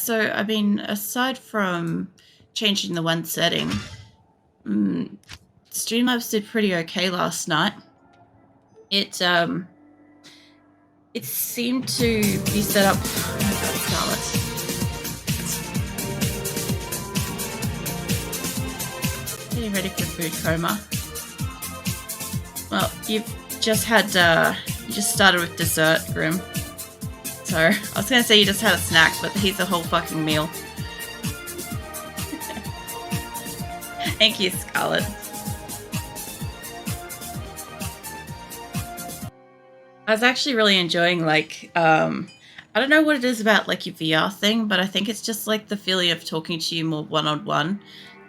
so I mean, aside from changing the one setting, Streamlabs did pretty okay last night. It seemed to be set up. Oh my God, Scarlet. Getting ready for food coma. Well, you've just had you just started with dessert, Grim. So I was gonna say you just had a snack, but he's a whole fucking meal. Thank you, Scarlet. I was actually really enjoying, like, I don't know what it is about, like, your VR thing, but I think it's just, like, the feeling of talking to you more one-on-one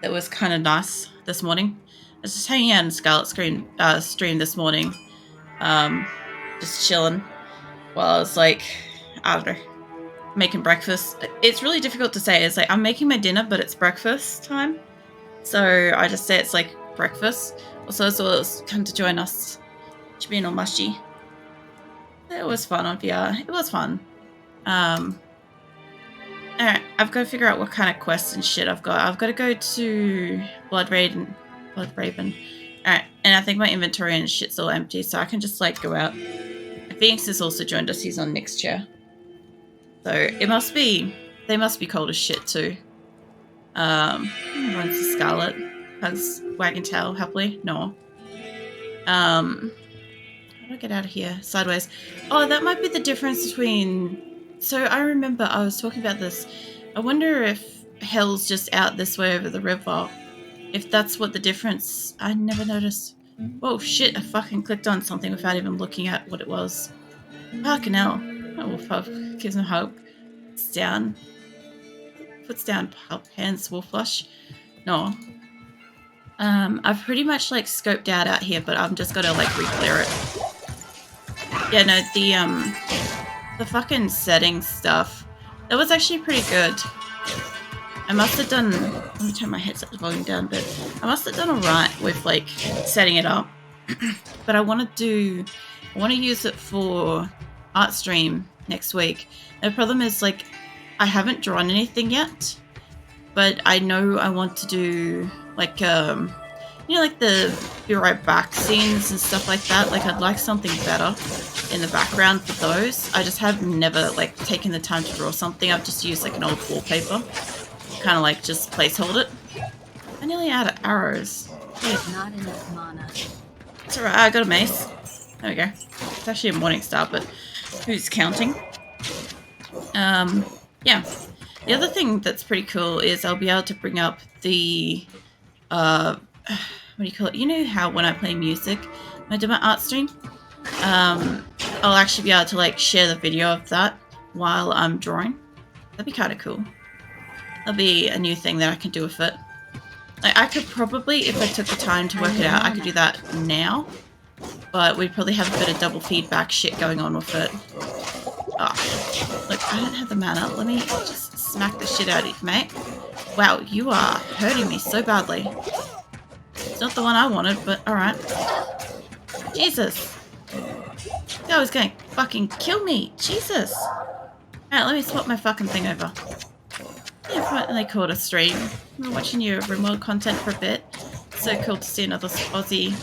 that was kind of nice this morning. I was just hanging out in Scarlet's stream this morning, just chilling while I was, like, I don't know, making breakfast. It's really difficult to say. It's like, I'm making my dinner, but it's breakfast time. So I just say it's, like, breakfast. Also, as well as come to join us, Jabin or Mushy. It was fun on VR. It was fun. Alright, I've got to figure out what kind of quests and shit I've got. I've got to go to Blood Raven. Alright, and I think my inventory and shit's all empty, so I can just, like, go out. Phoenix has also joined us. He's on Nick's chair. So it must be... They must be cold as shit, too. Runs the Scarlet. Hugs Wagon Tail happily. No. How do I get out of here? Sideways. Oh, that might be the difference between... So I remember I was talking about this. I wonder if Hell's just out this way over the river. If that's what the difference... I never noticed. Oh shit, I fucking clicked on something without even looking at what it was. Fucking hell. Oh, wolf pup gives him hope. It's down. Puts down hands, wolf flush. No. I've pretty much, like, scoped out here, but I'm just gotta, like, re-clear it. Yeah, no, the fucking settings stuff, that was actually pretty good. I must have done... Let me turn my headset volume down a bit. I must have done alright with, like, setting it up. But I want to use it for art stream next week. The problem is, like, I haven't drawn anything yet, but I know I want to do, like, you know, like the Be Right Back scenes and stuff like that. Like, I'd like something better in the background for those. I just have never, like, taken the time to draw something. I've just used, like, an old wallpaper. Kind of, like, just placehold it. I'm nearly out of arrows. Not enough mana. It's alright, I got a mace. There we go. It's actually a morning star, but who's counting? Yeah. The other thing that's pretty cool is I'll be able to bring up the, what do you call it? You know how when I play music, when I do my art stream, I'll actually be able to, like, share the video of that while I'm drawing. That'd be kind of cool. That'll be a new thing that I can do with it. Like, I could probably, if I took the time to work it out, I could do that now. But we'd probably have a bit of double feedback shit going on with it. Oh, look, I don't have the mana. Let me just smack the shit out of you, mate. Wow, you are hurting me so badly. It's not the one I wanted, but alright. Jesus. That guy was going to fucking kill me. Jesus. Alright, let me swap my fucking thing over. Yeah, finally caught a stream. I've been watching your remote content for a bit. It's so cool to see another Aussie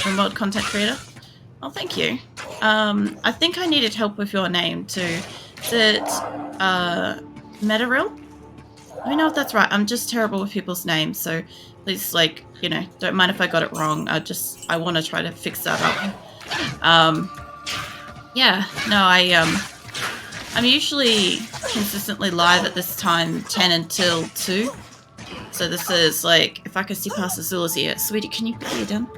remote content creator. Oh, thank you. I think I needed help with your name too. Is it Metaril? Let me know if that's right. I'm just terrible with people's names, so please, like, you know, don't mind if I got it wrong. I want to try to fix that up. Yeah, no, I'm usually consistently live at this time, 10 until 2. So this is, like, if I can see past the Zula's ear. Sweetie, can you put your down?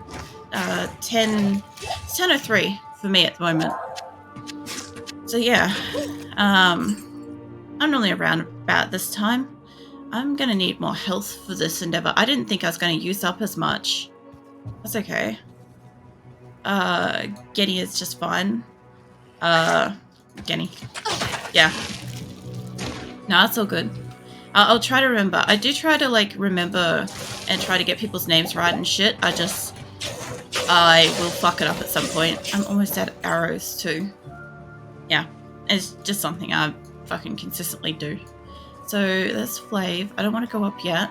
10:03 for me at the moment. So yeah, I'm normally around about this time. I'm gonna need more health for this endeavor. I didn't think I was gonna use up as much. That's okay. Genny is just fine. Genny. Yeah. No, it's all good. I'll try to remember. I do try to, like, remember and try to get people's names right and shit. I will fuck it up at some point. I'm almost out of arrows too. Yeah. It's just something I fucking consistently do. So there's Flav. I don't want to go up yet.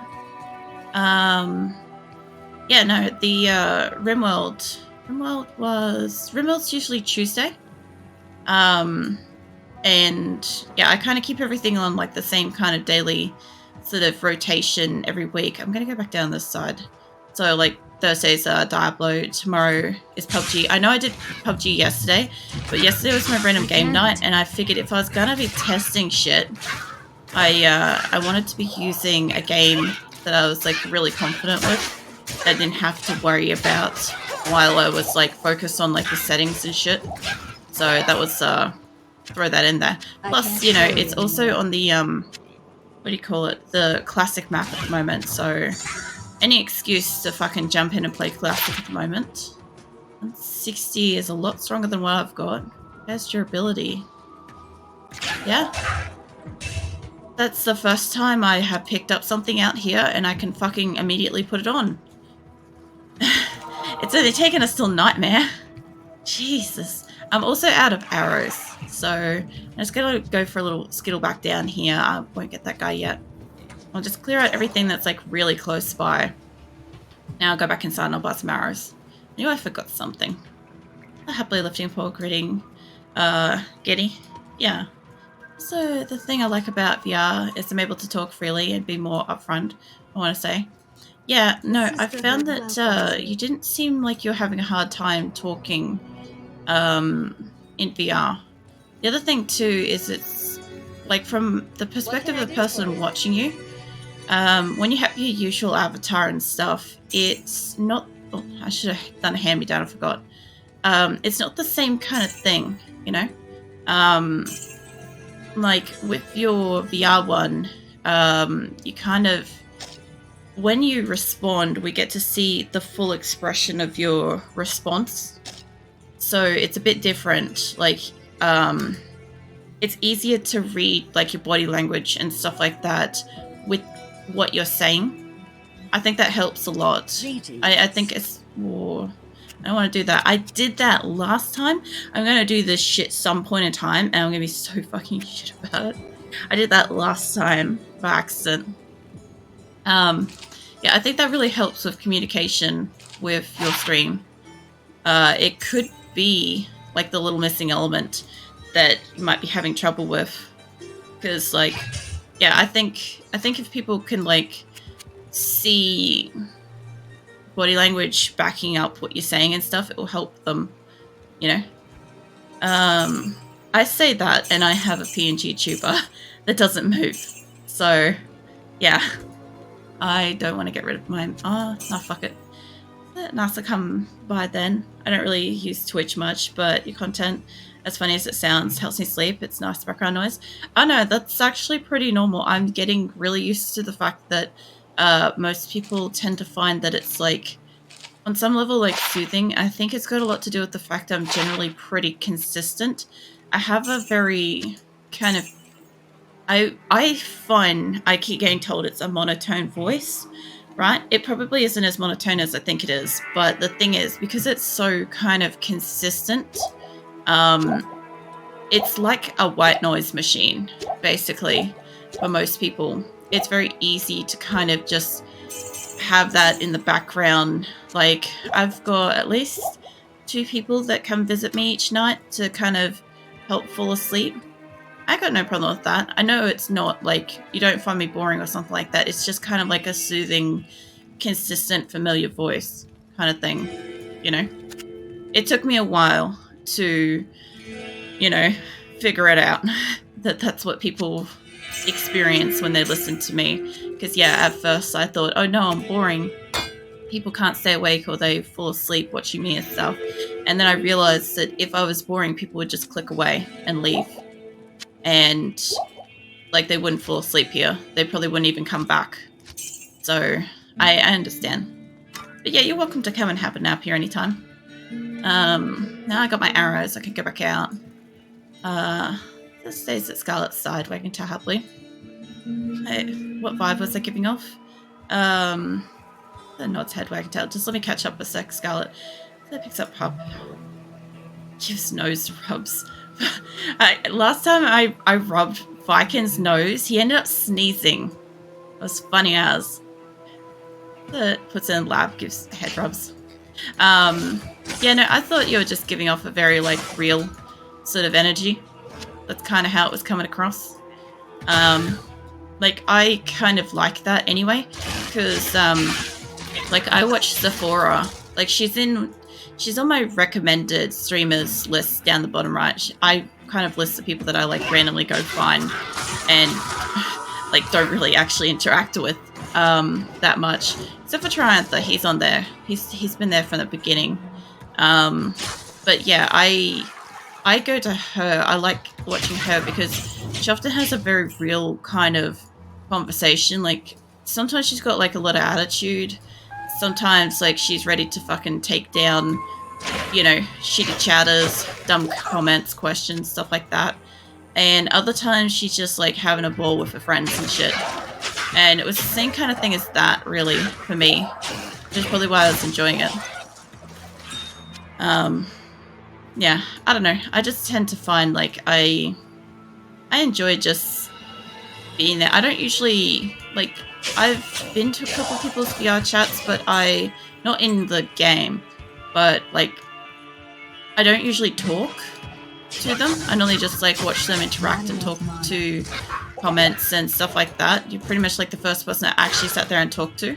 Yeah, no, the Rimworld's usually Tuesday. And yeah, I kind of keep everything on like the same kind of daily sort of rotation every week. I'm gonna go back down this side. So like Thursday's Diablo, tomorrow is PUBG. I know I did PUBG yesterday, but yesterday was my random game night, and I figured if I was gonna be testing shit, I wanted to be using a game that I was like really confident with, that I didn't have to worry about while I was like focused on like the settings and shit. So that was throw that in there. Plus, you know, it's also on the what do you call it? The classic map at the moment. So any excuse to fucking jump in and play classic at the moment. 160 is a lot stronger than what I've got. There's durability. Yeah. That's the first time I have picked up something out here and I can fucking immediately put it on. It's only taken us till nightmare. Jesus. I'm also out of arrows, so I'm just gonna go for a little skittle back down here. I won't get that guy yet. I'll just clear out everything that's like really close by. Now I'll go back inside and I'll buy some arrows. I knew I forgot something. Happily lifting pole gritting. Getty. Yeah. So the thing I like about VR is I'm able to talk freely and be more upfront, I want to say. Yeah, no, I found that you didn't seem like you're having a hard time talking in VR. The other thing too is it's like from the perspective of the person watching you, when you have your usual avatar and stuff, it's not, oh, I should have done a hand-me-down, I forgot. It's not the same kind of thing, you know? Like with your VR one, you kind of, when you respond, we get to see the full expression of your response. So it's a bit different. Like, it's easier to read like your body language and stuff like that with what you're saying. I think that helps a lot. I think it's more. I don't want to do that. I did that last time. I'm going to do this shit some point in time, and I'm going to be so fucking shit about it. I did that last time by accident. Yeah, I think that really helps with communication with your stream. It could be like the little missing element that you might be having trouble with, because like, yeah, I think if people can like see body language backing up what you're saying and stuff, it will help them, you know. I say that, and I have a PNG tuber that doesn't move, so yeah, I don't want to get rid of mine. Oh no, fuck it. Nice to come by then. I don't really use Twitch much, but your content, as funny as it sounds, helps me sleep. It's nice background noise. Oh no, that's actually pretty normal. I'm getting really used to the fact that most people tend to find that it's like, on some level, like soothing. I think it's got a lot to do with the fact I'm generally pretty consistent. I have a very kind of, I find I keep getting told it's a monotone voice. Right? It probably isn't as monotone as I think it is, but the thing is, because it's so kind of consistent, it's like a white noise machine, basically, for most people. It's very easy to kind of just have that in the background. Like, I've got at least 2 people that come visit me each night to kind of help fall asleep. I got no problem with that. I know it's not like, you don't find me boring or something like that. It's just kind of like a soothing, consistent, familiar voice kind of thing, you know? It took me a while to, you know, figure it out that that's what people experience when they listen to me. Because, yeah, at first I thought, oh no, I'm boring. People can't stay awake or they fall asleep watching me and stuff. And then I realized that if I was boring, people would just click away and leave. And like, they wouldn't fall asleep here. They probably wouldn't even come back. So I understand. But yeah, you're welcome to come and have a nap here anytime. Now I got my arrows. I can go back out. This stays at Scarlet's side, wagging tail happily. Hey, what vibe was I giving off? The nod's head, wagging tail. Just let me catch up a sec, Scarlet. That picks up Pup. Gives nose rubs. Last time I rubbed Viking's nose. He ended up sneezing. It was funny as. Puts it in the lab, gives head rubs. Yeah, no, I thought you were just giving off a very, like, real sort of energy. That's kind of how it was coming across. Like, I kind of like that anyway, because, like, I watch Sephora. Like, she's on my recommended streamers list down the bottom right. I kind of list the people that I, like, randomly go find and, like, don't really actually interact with that much. Except for Triantha, he's on there. He's been there from the beginning. But yeah, I go to her. I like watching her because she often has a very real kind of conversation. Like, sometimes she's got, like, a lot of attitude. Sometimes, like, she's ready to fucking take down, you know, shitty chatters, dumb comments, questions, stuff like that. And other times she's just, like, having a ball with her friends and shit. And it was the same kind of thing as that, really, for me. Which is probably why I was enjoying it. Yeah, I don't know. I just tend to find, like, I enjoy just being there. I don't usually, like, I've been to a couple of people's VR chats, but not in the game, but, like, I don't usually talk to them. I normally just, like, watch them interact and talk to comments and stuff like that. You're pretty much, like, the first person I actually sat there and talked to.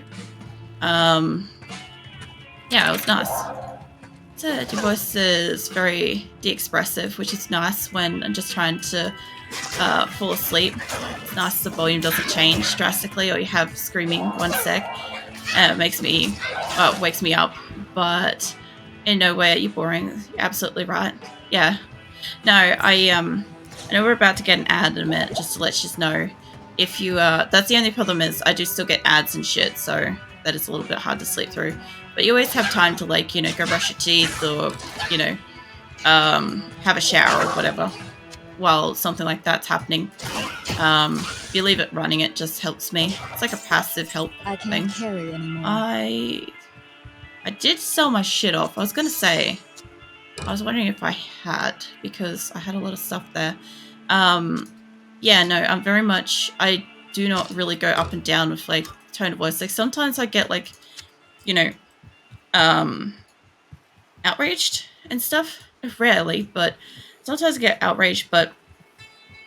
Yeah, it was nice. So, your voice is very de-expressive, which is nice when I'm just trying to fall asleep. It's nice the volume doesn't change drastically, or you have screaming 1 sec. It wakes me up, but in no way are you boring. You're absolutely right. Yeah. No, I know we're about to get an ad in a minute, just to let you know. If you, that's the only problem is I do still get ads and shit, so that is a little bit hard to sleep through. But you always have time to, like, you know, go brush your teeth or, you know, have a shower or whatever while something like that's happening. If you leave it running, it just helps me. It's like a passive help I thing. can't carry anymore. I did sell my shit off. I was going to say, I was wondering if I had, because I had a lot of stuff there. Yeah, no, I'm very much, I do not really go up and down with, like, tone of voice. Like, sometimes I get, like, you know, outraged and stuff. Rarely, but sometimes I get outraged. But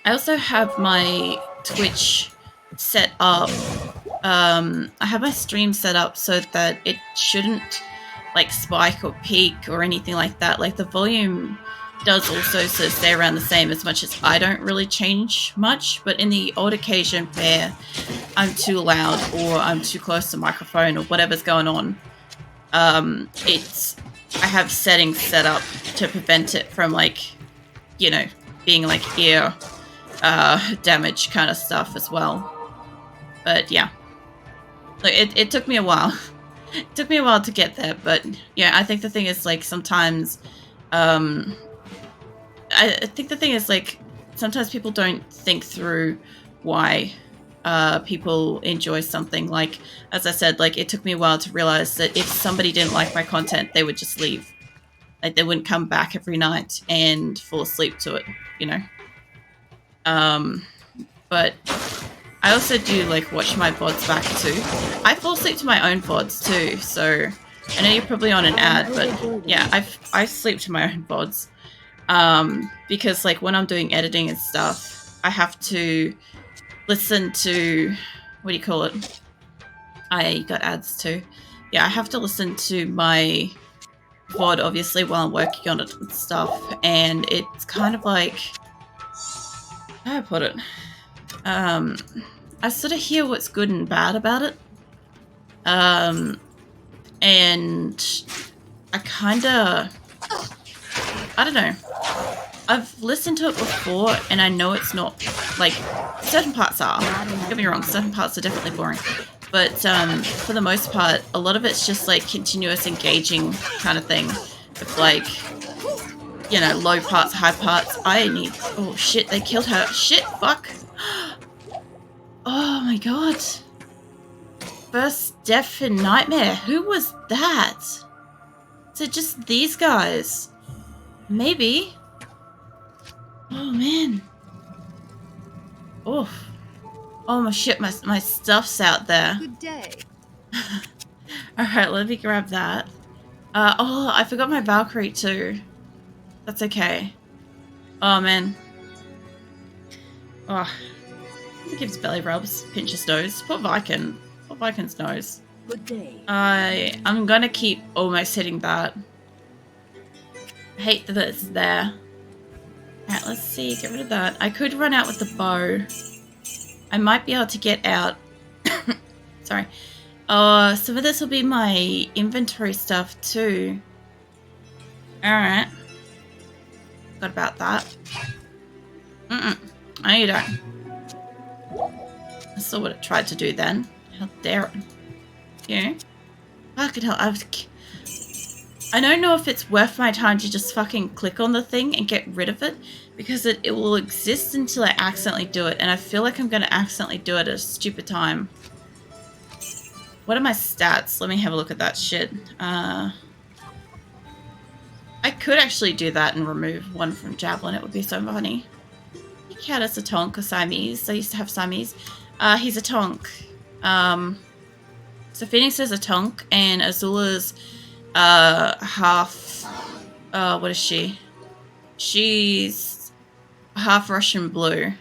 I also have my Twitch set up. I have my stream set up so that it shouldn't, like, spike or peak or anything like that. Like, the volume does also sort of stay around the same, as much as I don't really change much. But in the odd occasion where I'm too loud or I'm too close to the microphone or whatever's going on, I have settings set up to prevent it from, like, you know, being, like, ear damage kind of stuff as well. But yeah, like, it took me a while. It took me a while to get there, but yeah, I think the thing is, like, sometimes I think the thing is, like, sometimes people don't think through why people enjoy something. Like, as I said, like, it took me a while to realize that if somebody didn't like my content, they would just leave. Like, they wouldn't come back every night and fall asleep to it, you know? But I also do, like, watch my VODs back too. I fall asleep to my own VODs too, so I know you're probably on an ad, but yeah, I sleep to my own VODs. Because, like, when I'm doing editing and stuff, I have to listen to, what do you call it? I got ads too. Yeah, I have to listen to my VOD, obviously, while I'm working on it and stuff, and it's kind of like, how do I put it? I sort of hear what's good and bad about it. And I kind of, I don't know. I've listened to it before, and I know it's not, like, certain parts are. Don't get me wrong, certain parts are definitely boring. But for the most part, a lot of it's just, like, continuous engaging kind of thing. With, like, you know, low parts, high parts. Oh shit, they killed her. Shit, fuck. Oh my god. First death in Nightmare. Who was that? Is it just these guys? Maybe. Oh man. Oof. Oh my shit, my stuff's out there. Good day. Alright, let me grab that. Oh, I forgot my Valkyrie too. That's okay. Oh man. Oh, he gives belly rubs, pinch his nose. Poor Viking. Poor Viking's nose. Good day. I'm gonna keep almost hitting that. I hate that it's there. Alright, let's see. Get rid of that. I could run out with the bow. I might be able to get out. Sorry. Some of this will be my inventory stuff too. Alright. Forgot about that. No, you don't. I saw what it tried to do then. How dare it. Yeah. Fucking hell. I don't know if it's worth my time to just fucking click on the thing and get rid of it, because it will exist until I accidentally do it, and I feel like I'm going to accidentally do it at a stupid time. What are my stats? Let me have a look at that shit. I could actually do that and remove one from Javelin. It would be so funny. He cat is a Tonk or Siamese. I used to have Siamese. He's a Tonk. So Phoenix is a Tonk, and Azula's half, what is she? She's half Russian blue.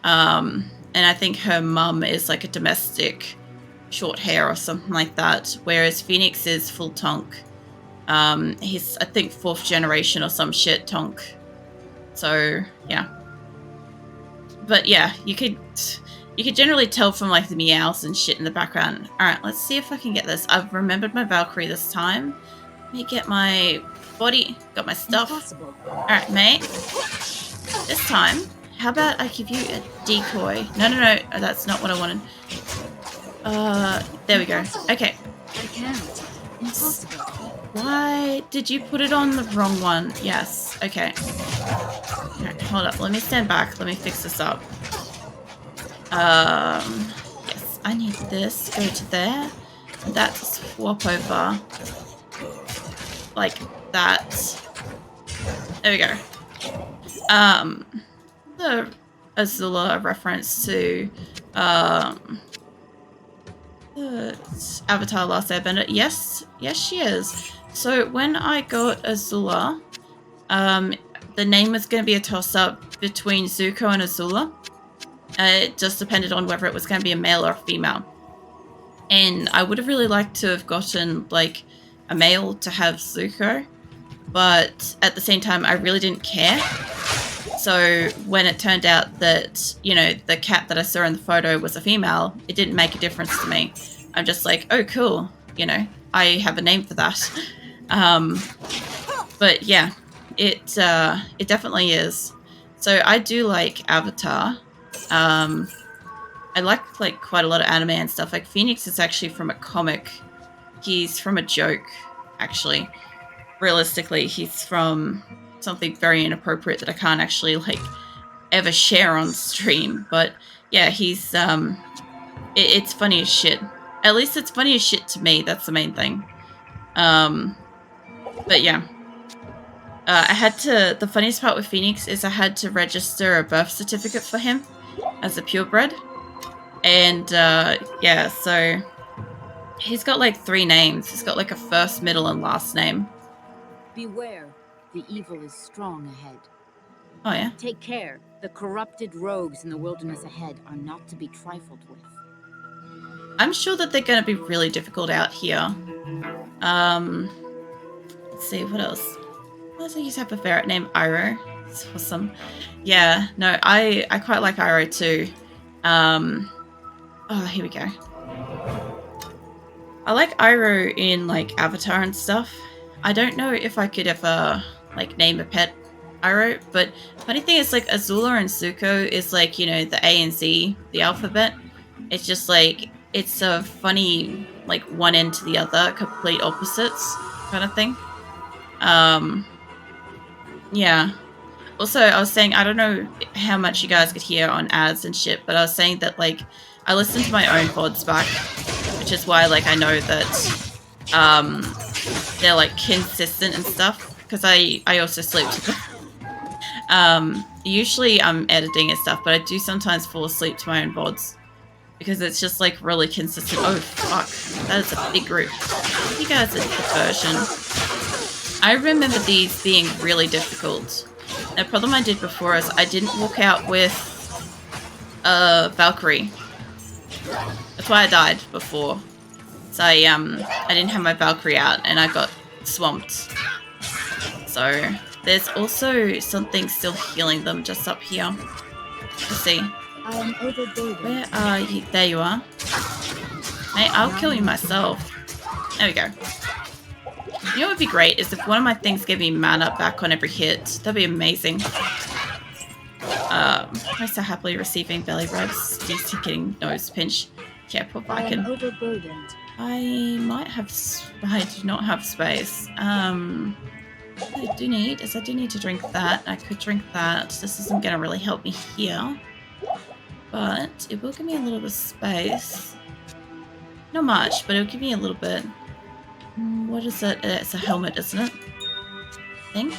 And I think her mum is like a domestic short hair or something like that, whereas Phoenix is full Tonk. He's, I think, 4th generation or some shit Tonk. So, yeah. But yeah, you could generally tell from like the meows and shit in the background. Alright, let's see if I can get this. I've remembered my Valkyrie this time. Let me get my body. Got my stuff. Alright, mate. This time, how about I give you a decoy? No, that's not what I wanted. There we go. Okay. I can't. Impossible. Why did you put it on the wrong one? Yes. Okay. Alright, hold up. Let me stand back. Let me fix this up. Yes, I need this. Go to there. That swap over. Like that. There we go. The Azula reference to, Avatar Last Airbender. Yes, she is. So when I got Azula, the name was going to be a toss-up between Zuko and Azula. It just depended on whether it was going to be a male or a female. And I would have really liked to have gotten, like, a male to have Zuko. But at the same time, I really didn't care. So when it turned out that, you know, the cat that I saw in the photo was a female, it didn't make a difference to me. I'm just like, oh, cool. You know, I have a name for that. But yeah, it definitely is. So I do like Avatar. I like quite a lot of anime and stuff. Like Phoenix is actually from a comic. He's from a joke, actually. Realistically, he's from something very inappropriate that I can't actually like ever share on stream. But yeah, he's it's funny as shit. At least it's funny as shit to me. That's the main thing. But yeah. I had to, the funniest part with Phoenix is I had to register a birth certificate for him as a purebred. And yeah, so he's got like 3 names. He's got like a first, middle, and last name. Beware, the evil is strong ahead. Oh yeah? Take care, the corrupted rogues in the wilderness ahead are not to be trifled with. I'm sure that they're going to be really difficult out here. Let's see, what else? I also used to have a ferret named Iroh. It's awesome. Yeah, no, I quite like Iroh too. Oh, here we go. I like Iroh in like Avatar and stuff. I don't know if I could ever like name a pet Iroh, but funny thing is like Azula and Zuko is like, you know, the A and Z, the alphabet. It's just like, it's a funny like one end to the other, complete opposites kind of thing. Yeah. Also, I was saying, I don't know how much you guys could hear on ads and shit, but I was saying that, like, I listen to my own pods back, which is why, like, I know that, they're, like, consistent and stuff, because I also sleep to them. Usually I'm editing and stuff, but I do sometimes fall asleep to my own VODs because it's just like really consistent. Oh fuck, that is a big group. Give you guys a diversion. I remember these being really difficult. The problem I did before is I didn't walk out with Valkyrie. That's why I died before. So I didn't have my Valkyrie out and I got swamped. So there's also something still healing them just up here. Let's see. I am overburdened. Where are you? There you are. Hey, I'll kill you myself. There we go. You know what would be great is if one of my things gave me mana back on every hit. That'd be amazing. I'm so happily receiving belly rubs. He's getting nose pinch. Yeah, poor Viking. I am overburdened. I might have. I do not have space. What I do need is I do need to drink that. I could drink that. This isn't going to really help me here, but it will give me a little bit of space. Not much, but it'll give me a little bit. What is it? It's a helmet, isn't it? I think.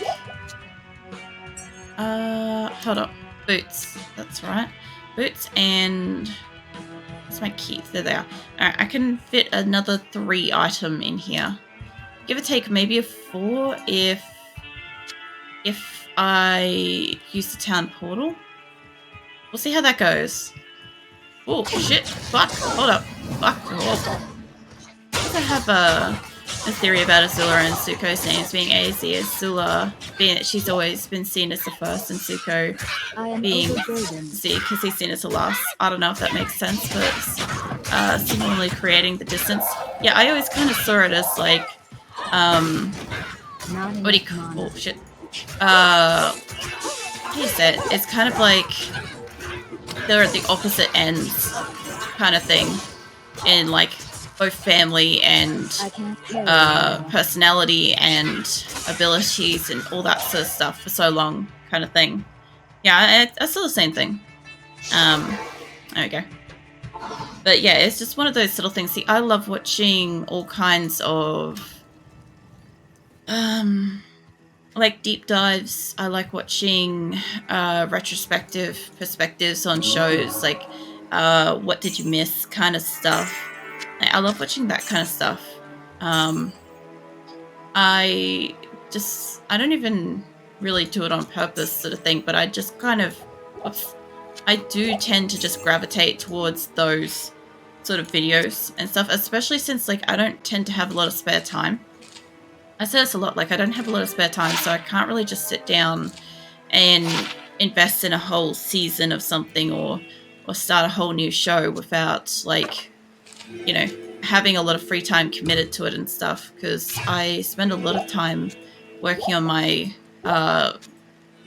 Hold up. Boots. That's right. Boots and... What's my keys? There they are. Alright, I can fit another 3 item in here. Give or take maybe a 4 if I use the town portal. We'll see how that goes. Oh, shit. Fuck. Hold up. Fuck. Oh. I have a theory about Azula and Zuko's names being AZ. Azula being that she's always been seen as the first and Zuko being Z because he's seen as the last. I don't know if that makes sense, but similarly creating the distance. Yeah, I always kind of saw it as like, what do you call, oh shit. What do you say? It's kind of like they're at the opposite ends kind of thing in like both family and personality and abilities and all that sort of stuff for so long kind of thing. Yeah, I saw the same thing. There we go. But yeah, it's just one of those little things. See, I love watching all kinds of like deep dives. I like watching retrospective perspectives on shows, like what did you miss kind of stuff. I love watching that kind of stuff. I don't even really do it on purpose sort of thing, but I just kind of, I do tend to just gravitate towards those sort of videos and stuff, especially since like I don't tend to have a lot of spare time. I say this a lot, like I don't have a lot of spare time, so I can't really just sit down and invest in a whole season of something or start a whole new show without like, you know, having a lot of free time committed to it and stuff, because I spend a lot of time working on my what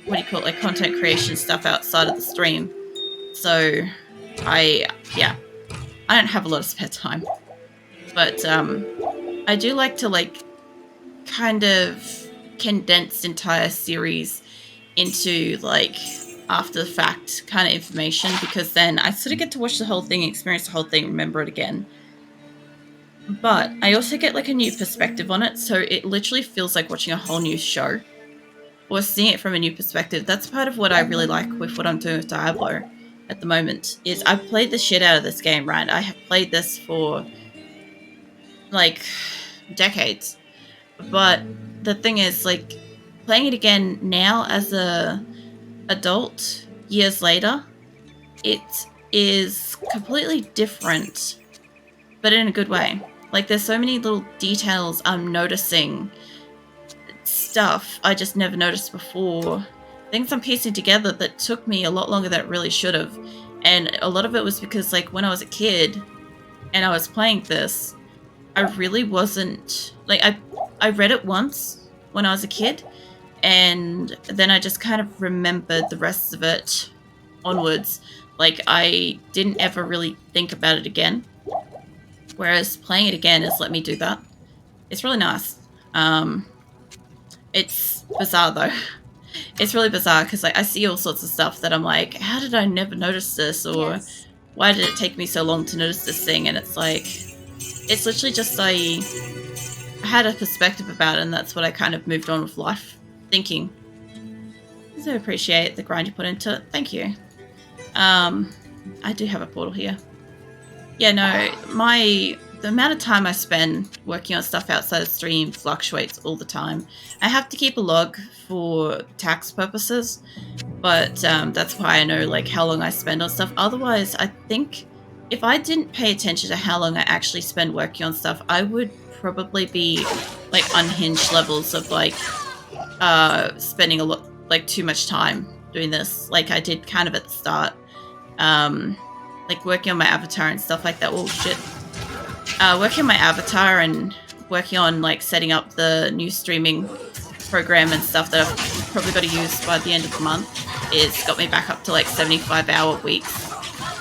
do you call it, like content creation stuff outside of the stream. So I don't have a lot of spare time, but I do like to like kind of condense entire series into like after the fact kind of information, because then I sort of get to watch the whole thing, experience the whole thing, remember it again. But I also get like a new perspective on it, so it literally feels like watching a whole new show or seeing it from a new perspective. That's part of what I really like with what I'm doing with Diablo at the moment, is I've played the shit out of this game, right? I have played this for like decades. But the thing is, like, playing it again now as a adult, years later, it is completely different, but in a good way. Like, there's so many little details I'm noticing, stuff I just never noticed before, things I'm piecing together that took me a lot longer than it really should have. And a lot of it was because, like, when I was a kid and I was playing this, I really wasn't, like, I read it once when I was a kid, and then I just kind of remembered the rest of it onwards. Like, I didn't ever really think about it again. Whereas playing it again has let me do that. It's really nice. It's bizarre though. It's really bizarre because like I see all sorts of stuff that I'm like, how did I never notice this? Or why did it take me so long to notice this thing? And it's like, it's literally just I had a perspective about it, and that's what I kind of moved on with life thinking. I appreciate the grind you put into it. Thank you. I do have a portal here. Yeah, no, the amount of time I spend working on stuff outside of stream fluctuates all the time. I have to keep a log for tax purposes, but that's why I know like how long I spend on stuff. Otherwise, I think if I didn't pay attention to how long I actually spend working on stuff, I would probably be like unhinged levels of like spending a lot, like too much time doing this, like I did kind of at the start. Like working on my avatar and stuff like that. Oh shit. Working on my avatar and working on like setting up the new streaming program and stuff that I've probably got to use by the end of the month is got me back up to like 75-hour weeks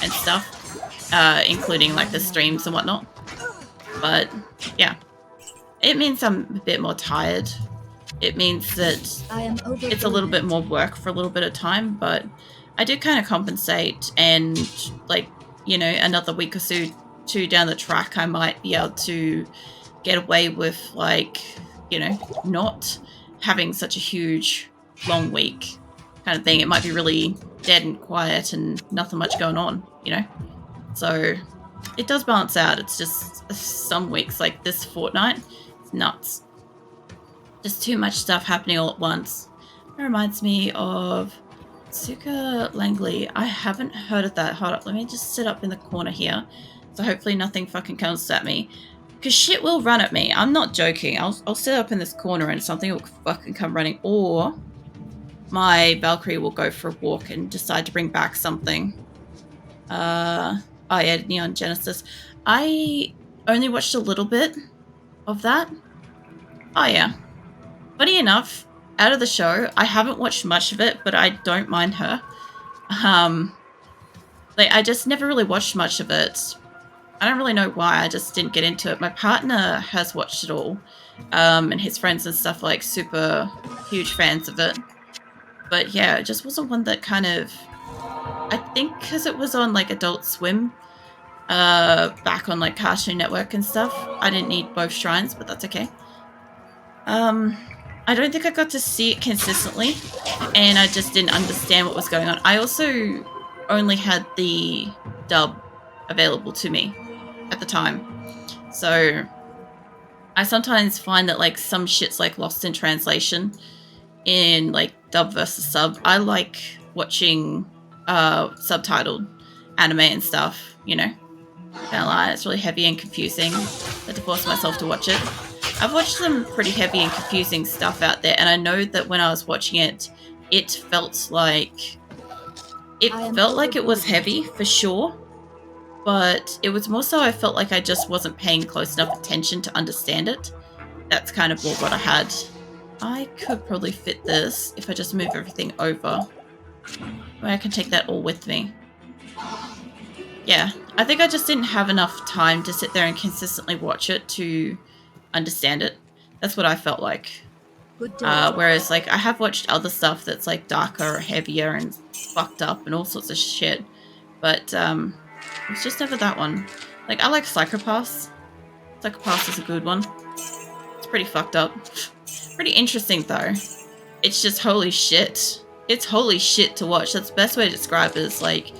and stuff, including like the streams and whatnot. But yeah, it means I'm a bit more tired. It means that it's a little bit more work for a little bit of time, but I do kind of compensate, and like, you know, another week or two down the track, I might be able to get away with like, you know, not having such a huge long week kind of thing. It might be really dead and quiet and nothing much going on, you know? So it does balance out. It's just some weeks like this fortnight, it's nuts. Just too much stuff happening all at once. It reminds me of Suka Langley. I haven't heard of that. Hold up, let me just sit up in the corner here. So hopefully nothing fucking comes at me. Because shit will run at me. I'm not joking. I'll sit up in this corner and something will fucking come running. Or my Valkyrie will go for a walk and decide to bring back something. Oh yeah, Neon Genesis. I only watched a little bit of that. Oh yeah. Funny enough, out of the show, I haven't watched much of it, but I don't mind her. Like, I just never really watched much of it. I don't really know why, I just didn't get into it. My partner has watched it all, and his friends and stuff, like, super huge fans of it. But yeah, it just wasn't one that kind of... I think because it was on, like, Adult Swim, back on, like, Cartoon Network and stuff, I didn't need both shrines, but that's okay. I don't think I got to see it consistently, and I just didn't understand what was going on. I also only had the dub available to me at the time, so I sometimes find that like some shit's like lost in translation in like dub versus sub. I like watching subtitled anime and stuff, you know. Can't lie, it's really heavy and confusing. I had to force myself to watch it. I've watched some pretty heavy and confusing stuff out there, and I know that when I was watching it, it felt like it was heavy for sure, but it was more so I felt like I just wasn't paying close enough attention to understand it. That's kind of what I had. I could probably fit this if I just move everything over. I can take that all with me. Yeah, I think I just didn't have enough time to sit there and consistently watch it to understand it. That's what I felt like. Whereas like I have watched other stuff that's like darker or heavier and fucked up and all sorts of shit, but it's just never that one. Like I like Psychopaths. Psychopaths is a good one. It's pretty fucked up. Pretty interesting though. It's just holy shit. It's holy shit to watch. That's the best way to describe it. Is like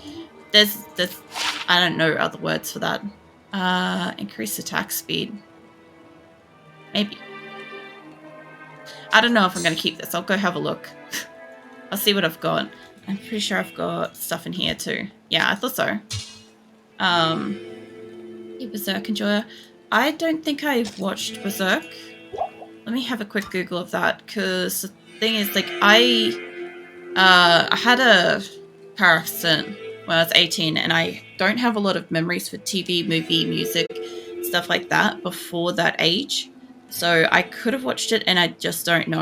there's I don't know other words for that. Increase attack speed. Maybe. I don't know if I'm going to keep this. I'll go have a look. I'll see what I've got. I'm pretty sure I've got stuff in here too. Yeah, I thought so. Berserk Enjoyer. I don't think I've watched Berserk. Let me have a quick Google of that, because the thing is, like, I had a car accident when I was 18, and I don't have a lot of memories for TV, movie, music, stuff like that before that age. So I could have watched it, and I just don't know.